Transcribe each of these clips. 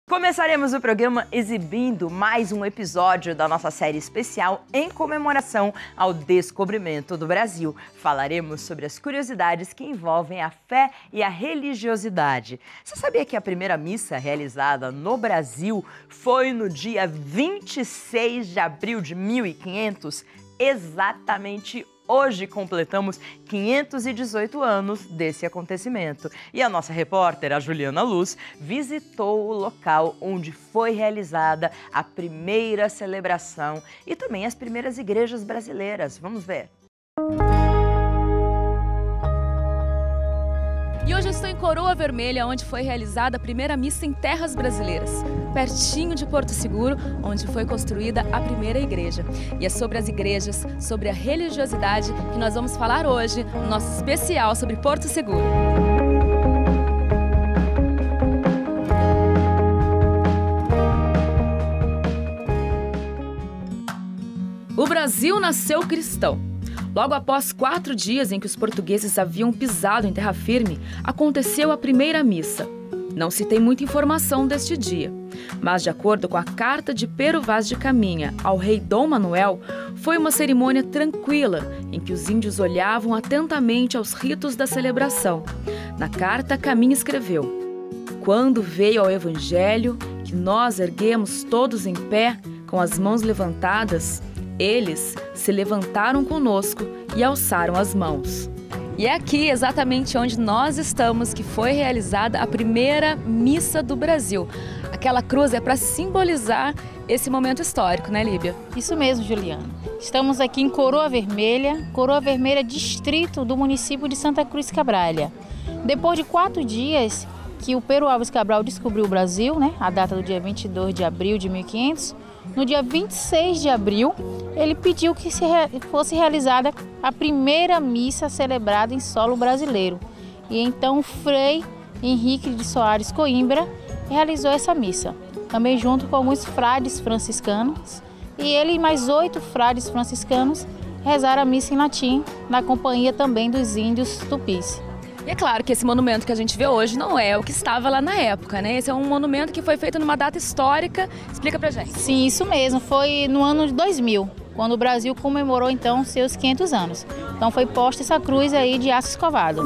Começaremos o programa exibindo mais um episódio da nossa série especial em comemoração ao descobrimento do Brasil. Falaremos sobre as curiosidades que envolvem a fé e a religiosidade. Você sabia que a primeira missa realizada no Brasil foi no dia 26 de abril de 1500? Exatamente hoje completamos 518 anos desse acontecimento. E a nossa repórter, a Juliana Luz, visitou o local onde foi realizada a primeira celebração e também as primeiras igrejas brasileiras. Vamos ver. E hoje eu estou em Coroa Vermelha, onde foi realizada a primeira missa em terras brasileiras, pertinho de Porto Seguro, onde foi construída a primeira igreja. E é sobre as igrejas, sobre a religiosidade, que nós vamos falar hoje no nosso especial sobre Porto Seguro. O Brasil nasceu cristão. Logo após 4 dias em que os portugueses haviam pisado em terra firme, aconteceu a primeira missa. Não se tem muita informação deste dia, mas de acordo com a carta de Pero Vaz de Caminha ao rei Dom Manuel, foi uma cerimônia tranquila em que os índios olhavam atentamente aos ritos da celebração. Na carta, Caminha escreveu: "Quando veio ao Evangelho, que nós erguemos todos em pé, com as mãos levantadas, eles se levantaram conosco e alçaram as mãos." E é aqui, exatamente onde nós estamos, que foi realizada a primeira missa do Brasil. Aquela cruz é para simbolizar esse momento histórico, né, Líbia? Isso mesmo, Juliana. Estamos aqui em Coroa Vermelha, distrito do município de Santa Cruz Cabralha. Depois de 4 dias que o Pero Alves Cabral descobriu o Brasil, né, a data do dia 22 de abril de 1500, no dia 26 de abril, ele pediu que fosse realizada a primeira missa celebrada em solo brasileiro. E então o Frei Henrique de Soares Coimbra realizou essa missa, também junto com alguns frades franciscanos. E ele e mais 8 frades franciscanos rezaram a missa em latim, na companhia também dos índios tupis. E é claro que esse monumento que a gente vê hoje não é o que estava lá na época, né? Esse é um monumento que foi feito numa data histórica. Explica pra gente. Sim, isso mesmo. Foi no ano de 2000, quando o Brasil comemorou então seus 500 anos. Então foi posta essa cruz aí de aço escovado.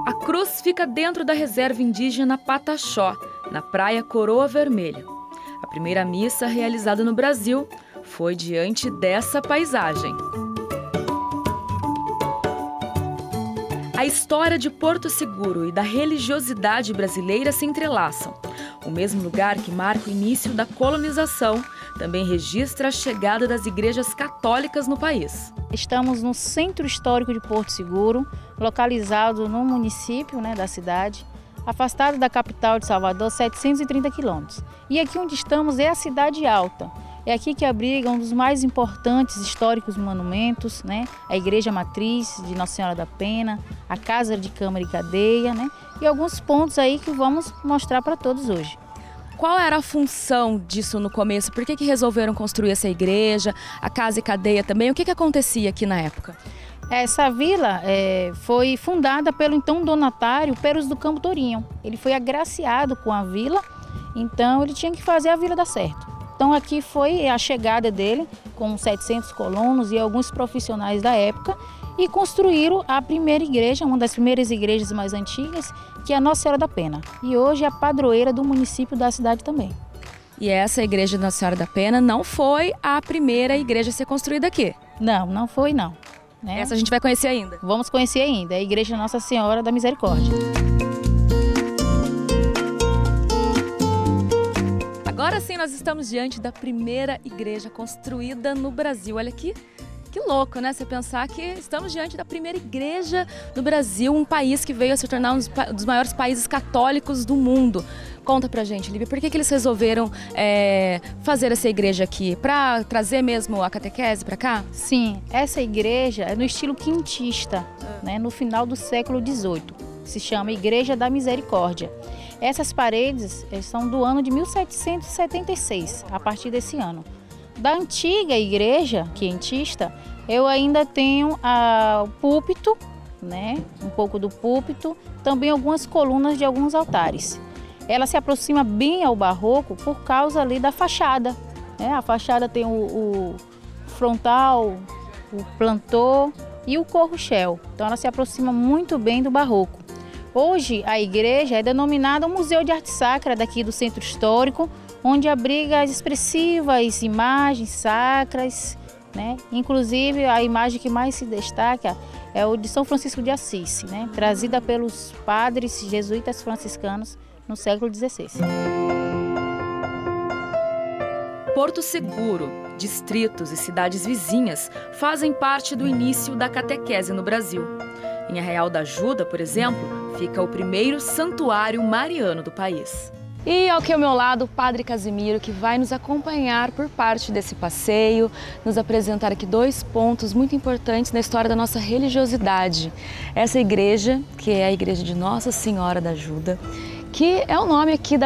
A cruz fica dentro da reserva indígena Pataxó, na praia Coroa Vermelha. A primeira missa realizada no Brasil foi diante dessa paisagem. A história de Porto Seguro e da religiosidade brasileira se entrelaçam. O mesmo lugar que marca o início da colonização também registra a chegada das igrejas católicas no país. Estamos no centro histórico de Porto Seguro, localizado no município, da cidade, afastado da capital de Salvador, 730 quilômetros. E aqui onde estamos é a Cidade Alta. É aqui que abriga um dos mais importantes históricos monumentos, a Igreja Matriz de Nossa Senhora da Pena, a Casa de Câmara e Cadeia, e alguns pontos aí que vamos mostrar para todos hoje. Qual era a função disso no começo? Por que resolveram construir essa igreja, a Casa e Cadeia também? O que acontecia aqui na época? Essa vila foi fundada pelo então donatário Peros do Campo Tourinho. Ele foi agraciado com a vila, então ele tinha que fazer a vila dar certo. Então aqui foi a chegada dele com 700 colonos e alguns profissionais da época e construíram a primeira igreja, uma das primeiras igrejas mais antigas, que é a Nossa Senhora da Pena. E hoje é a padroeira do município da cidade também. E essa igreja da Nossa Senhora da Pena não foi a primeira igreja a ser construída aqui? Não, não foi não. Essa a gente vai conhecer ainda? Vamos conhecer ainda, é a Igreja Nossa Senhora da Misericórdia. Agora sim, nós estamos diante da primeira igreja construída no Brasil. Olha aqui, que louco, né? Você pensar que estamos diante da primeira igreja do Brasil, um país que veio a se tornar um dos maiores países católicos do mundo. Conta pra gente, Líbia, por que eles resolveram fazer essa igreja aqui? Para trazer mesmo a catequese para cá? Sim, essa igreja é no estilo quintista, no final do século XVIII. Se chama Igreja da Misericórdia. Essas paredes são do ano de 1776, a partir desse ano. Da antiga igreja quintista, eu ainda tenho o púlpito né? Um pouco do púlpito, também algumas colunas de alguns altares. Ela se aproxima bem ao barroco por causa ali da fachada, né? A fachada tem o frontal, o plantor e o corruchel. Então ela se aproxima muito bem do barroco. Hoje a igreja é denominada Museu de Arte Sacra daqui do Centro Histórico, onde abriga as expressivas imagens sacras, né? Inclusive a imagem que mais se destaca é o de São Francisco de Assis, né? Trazida pelos padres jesuítas franciscanos no século XVI. Porto Seguro, distritos e cidades vizinhas fazem parte do início da catequese no Brasil. Em Arraial da Ajuda, por exemplo, fica o primeiro santuário mariano do país. E aqui ao meu lado, o Padre Casimiro, que vai nos acompanhar por parte desse passeio, nos apresentar aqui 2 pontos muito importantes na história da nossa religiosidade. Essa igreja, que é a igreja de Nossa Senhora da Ajuda, que é o nome aqui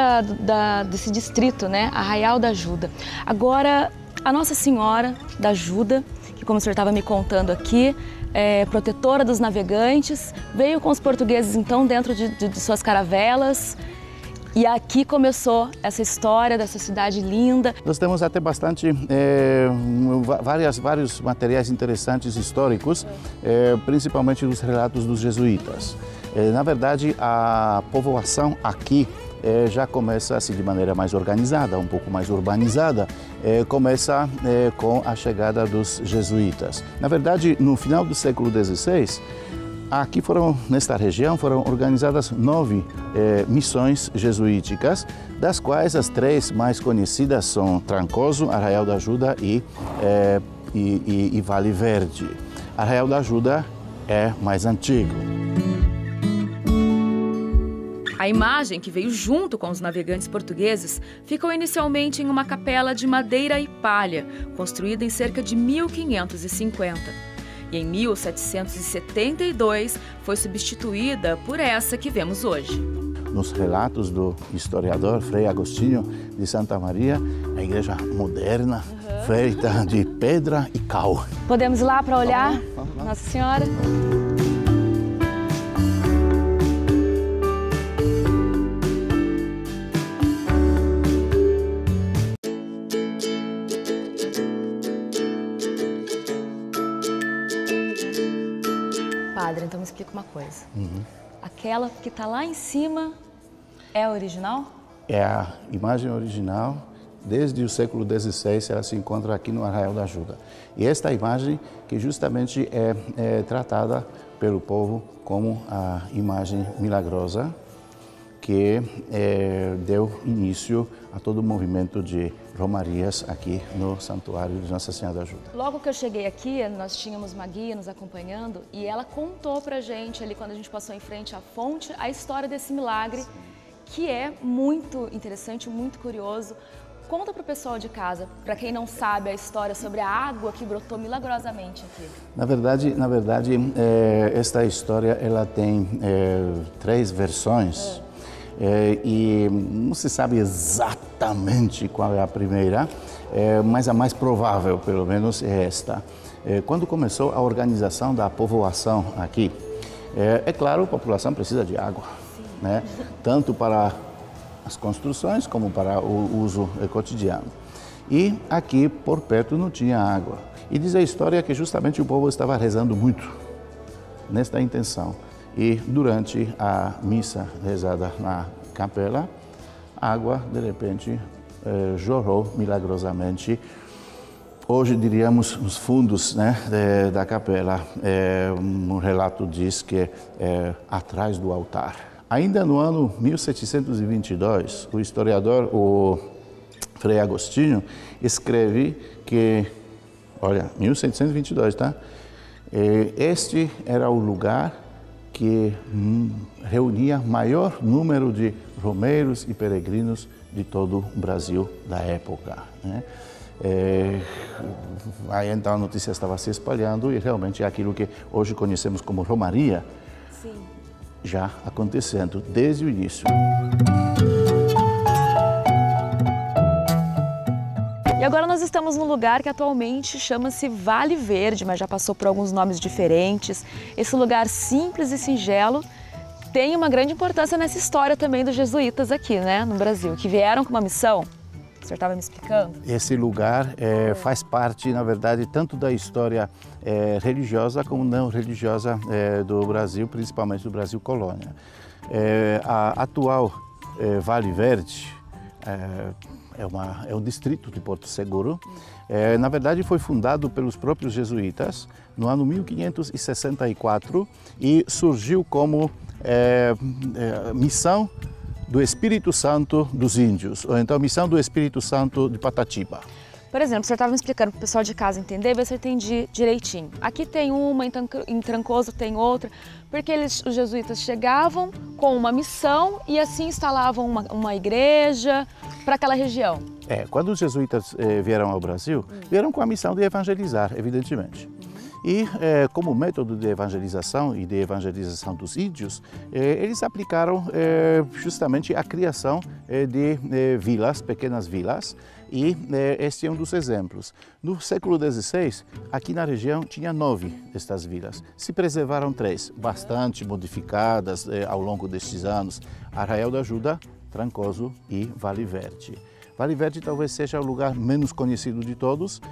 desse distrito, né? Arraial da Ajuda. Agora, a Nossa Senhora da Ajuda, que como o senhor estava me contando aqui, é protetora dos navegantes, veio com os portugueses então dentro de suas caravelas. E aqui começou essa história dessa cidade linda. Nós temos até bastante, vários materiais interessantes históricos, principalmente os relatos dos jesuítas. Na verdade, a povoação aqui já começa assim de maneira mais organizada, um pouco mais urbanizada, começa com a chegada dos jesuítas. Na verdade, no final do século XVI, aqui nesta região foram organizadas 9 missões jesuíticas, das quais as 3 mais conhecidas são Trancoso, Arraial da Ajuda e Vale Verde. Arraial da Ajuda é mais antigo. A imagem, que veio junto com os navegantes portugueses, ficou inicialmente em uma capela de madeira e palha, construída em cerca de 1550. E em 1772 foi substituída por essa que vemos hoje. Nos relatos do historiador Frei Agostinho de Santa Maria, a igreja moderna, feita de pedra e cal. Podemos ir lá para olhar? Vamos lá. Nossa Senhora. Padre, então me explica uma coisa. Aquela que está lá em cima é a original? É a imagem original. Desde o século XVI ela se encontra aqui no Arraial da Ajuda. E esta imagem que justamente é tratada pelo povo como a imagem milagrosa que deu início a todo o movimento de romarias aqui no Santuário de Nossa Senhora da Ajuda. Logo que eu cheguei aqui, nós tínhamos uma guia nos acompanhando e ela contou pra gente ali, quando a gente passou em frente à fonte, a história desse milagre, que é muito interessante, muito curioso. Conta pro pessoal de casa, para quem não sabe, a história sobre a água que brotou milagrosamente aqui. Na verdade, esta história ela tem 3 versões. E não se sabe exatamente qual é a primeira, mas a mais provável, pelo menos, é esta. Quando começou a organização da povoação aqui, é claro, a população precisa de água, né? Tanto para as construções como para o uso cotidiano. E aqui, por perto, não tinha água. E diz a história que justamente o povo estava rezando muito nesta intenção. E durante a missa rezada na capela, a água, de repente, jorrou milagrosamente. Hoje, diríamos, nos fundos, né, da capela. Um relato diz que atrás do altar. Ainda no ano 1722, o historiador, o Frei Agostinho, escreve que, olha, 1722, tá? Este era o lugar que reunia maior número de romeiros e peregrinos de todo o Brasil da época, né? Aí então a notícia estava se espalhando e realmente é aquilo que hoje conhecemos como romaria, sim, já acontecendo desde o início. E agora nós estamos num lugar que atualmente chama-se Vale Verde, mas já passou por alguns nomes diferentes. Esse lugar simples e singelo tem uma grande importância nessa história também dos jesuítas aqui, né, no Brasil, que vieram com uma missão. O senhor estava me explicando? Esse lugar faz parte, na verdade, tanto da história religiosa como não religiosa do Brasil, principalmente do Brasil colônia. A atual Vale Verde é um distrito de Porto Seguro. Na verdade, foi fundado pelos próprios jesuítas no ano 1564 e surgiu como missão do Espírito Santo dos Índios, ou então missão do Espírito Santo de Patatiba. Por exemplo, você estava me explicando para o pessoal de casa entender, ver se eu entendi direitinho. Aqui tem uma, em Trancoso tem outra, porque os jesuítas chegavam com uma missão e assim instalavam uma igreja para aquela região. Quando os jesuítas vieram ao Brasil, vieram com a missão de evangelizar, evidentemente. E como método de evangelização e de evangelização dos índios, eles aplicaram justamente a criação de vilas, pequenas vilas, e este é um dos exemplos. No século XVI, aqui na região tinha 9 destas vilas. Se preservaram 3, bastante modificadas ao longo destes anos: Arraial da Ajuda, Trancoso e Vale Verde. Vale Verde talvez seja o lugar menos conhecido de todos,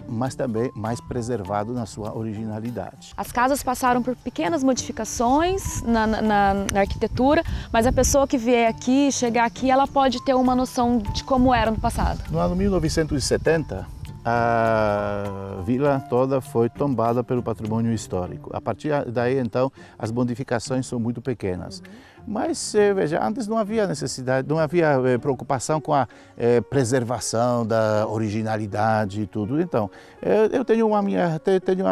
mas também mais preservado na sua originalidade. As casas passaram por pequenas modificações na arquitetura, mas a pessoa que vier aqui, chegar aqui, ela pode ter uma noção de como era no passado. No ano 1970, a vila toda foi tombada pelo patrimônio histórico. A partir daí, então, as modificações são muito pequenas. Mas, veja, antes não havia necessidade, não havia preocupação com a preservação da originalidade e tudo. Então, eu tenho a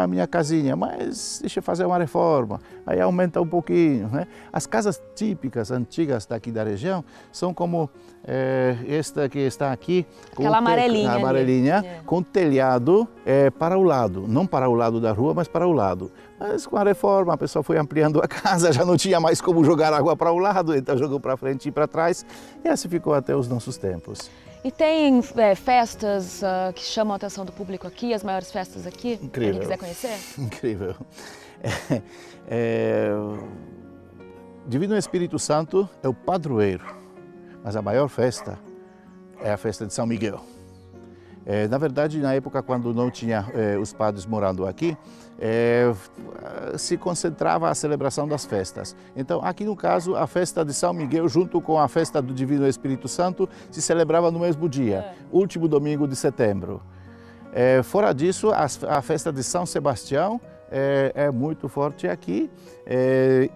minha casinha, mas deixa eu fazer uma reforma, aí aumenta um pouquinho, né? As casas típicas, antigas daqui da região, são como esta que está aqui. Aquela amarelinha, com telhado para o lado, não para o lado da rua, mas para o lado. Mas com a reforma a pessoa foi ampliando a casa, já não tinha mais como jogar água para o lado, então jogou para frente e para trás, e assim ficou até os nossos tempos. E tem festas que chamam a atenção do público aqui, as maiores festas aqui? Incrível. Quem quiser conhecer? Incrível. Divino Espírito Santo é o padroeiro, mas a maior festa é a festa de São Miguel. Na verdade, na época quando não tinha os padres morando aqui, se concentrava a celebração das festas. Então, aqui no caso, a festa de São Miguel, junto com a festa do Divino Espírito Santo, se celebrava no mesmo dia, último domingo de setembro. Fora disso, a festa de São Sebastião é muito forte aqui,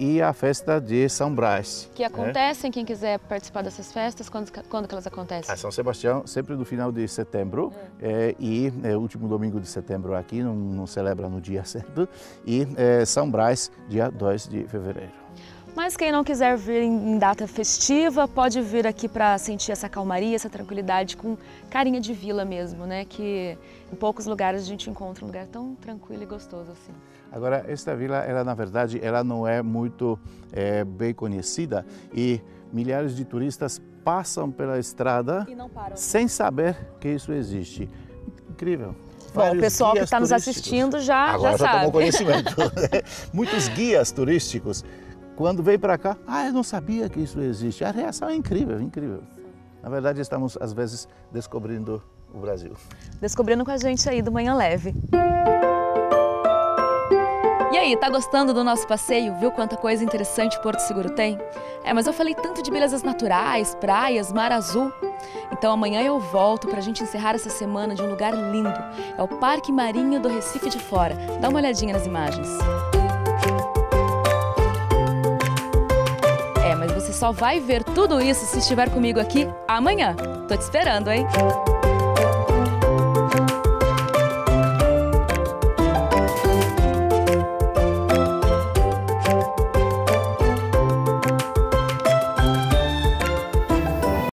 e a festa de São Brás. Que acontecem, quem quiser participar dessas festas, quando que elas acontecem? A São Sebastião sempre no final de setembro, e último domingo de setembro aqui, não celebra no dia certo, e São Brás, dia 2 de fevereiro. Mas quem não quiser vir em data festiva, pode vir aqui para sentir essa calmaria, essa tranquilidade, com carinha de vila mesmo, né? Que em poucos lugares a gente encontra um lugar tão tranquilo e gostoso assim. Agora, esta vila, ela na verdade, ela não é muito bem conhecida, e milhares de turistas passam pela estrada sem saber que isso existe. Incrível. Bom, o pessoal que está nos assistindo já Agora já sabe. tomou conhecimento. Muitos guias turísticos, quando vem para cá, eu não sabia que isso existe. A reação é incrível, incrível. Na verdade, estamos, às vezes, descobrindo o Brasil. Descobrindo com a gente aí do Manhã Leve. E aí, tá gostando do nosso passeio? Viu quanta coisa interessante Porto Seguro tem? Mas eu falei tanto de belezas naturais, praias, mar azul. Então amanhã eu volto pra gente encerrar essa semana de um lugar lindo. É o Parque Marinho do Recife de Fora. Dá uma olhadinha nas imagens. Mas você só vai ver tudo isso se estiver comigo aqui amanhã. Tô te esperando, hein?